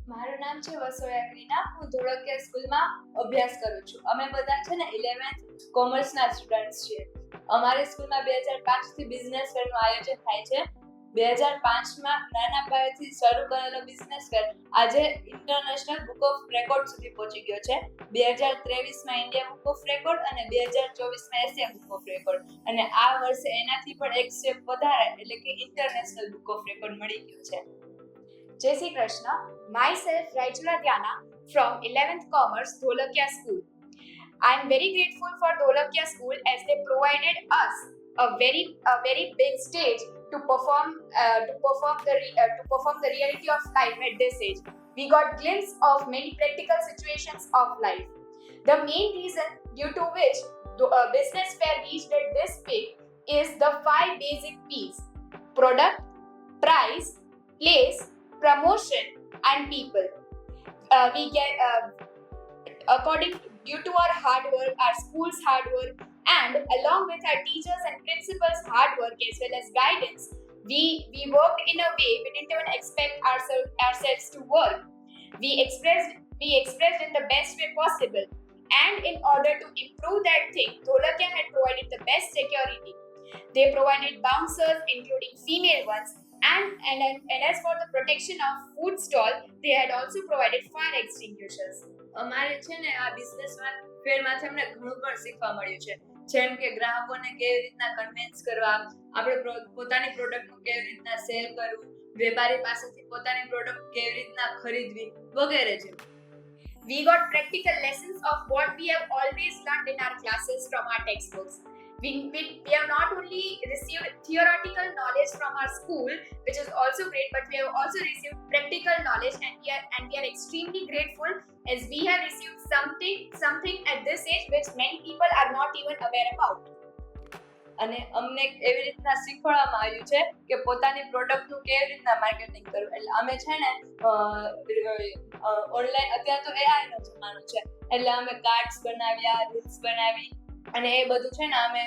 મારું નામ છે વસોયા ક્રીના. હું ધોળકિયા સ્કૂલમાં અભ્યાસ કરું છું. અમે બધા છે ને 11th કોમર્સના સ્ટુડન્ટ્સ છીએ. અમારી સ્કૂલમાં 2005 થી બિઝનેસ ફેરનું આયોજન થાય છે. 2005માં નાના પાયેથી શરૂ કરેલો બિઝનેસ ફેર આજે ઇન્ટરનેશનલ બુક ઓફ રેકોર્ડ સુધી પહોંચી ગયો છે. 2023માં ઇન્ડિયા બુક ઓફ રેકોર્ડ અને 2024માં એશિયા બુક ઓફ રેકોર્ડ, અને આ વર્ષે એનાથી પણ એક સ્ટેપ વધારે એટલે કે ઇન્ટરનેશનલ બુક ઓફ રેકોર્ડ મળી ગયો છે. Jai Shri Krishna. Myself, Raichula Dhyana from 11th Commerce, Dholakya School. I am very grateful for Dholakya School as they provided us a very big stage to perform the reality of life at this age. We got glimpse of many practical situations of life. The main reason due to which the business fair reached at this peak is the 5 basic P's: product, price, place, promotion and people. We get due to our hard work, our school's hard work, and along with our teachers and principals' hard work as well as guidance, we worked in a way we didn't even expect ourselves to work. We expressed in the best way possible, and in order to improve that thing, Dholakya had provided the best security. They provided bouncers, including female ones, and as for the protection of food stall, they had also provided fire extinguishers. અમારે છે ને આ business ફેરમાંથી અમને ઘણું પણ શીખવા મળ્યું છે. જેમ કે ગ્રાહકોને કેવી રીતના કન્વિન્સ કરવા, આપણે પોતાની પ્રોડક્ટનું કેવી રીતના સેલ કરવું, વેપારી પાસેથી પોતાની પ્રોડક્ટ કેવી રીતના ખરીદવી વગેરે છે. We got practical lessons of what we have always learned in our classes from our textbooks. We have not only received theoretical knowledge from our school, which is also great, but we have also received practical knowledge, and we are extremely grateful as we have received something at this age which many people are not even aware about. અને અમને એવી રીતના શીખવાડવામાં આવ્યું છે કે પોતાની પ્રોડક્ટનું કેવી રીતના માર્કેટિંગ કરવું. એટલે અમે છે ને ઓનલાઈન, અત્યારે તો AI નો જમાનો છે, એટલે અમે કાર્ડ્સ બનાવ્યા, રીલ્સ બનાવી, અને એ બધું છે ને અમે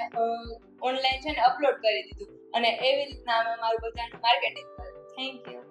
ઓનલાઈન છે ને અપલોડ કરી દીધું, અને એવી રીતના અમે મારું બધાનું માર્કેટિંગ કર્યું. Thank you.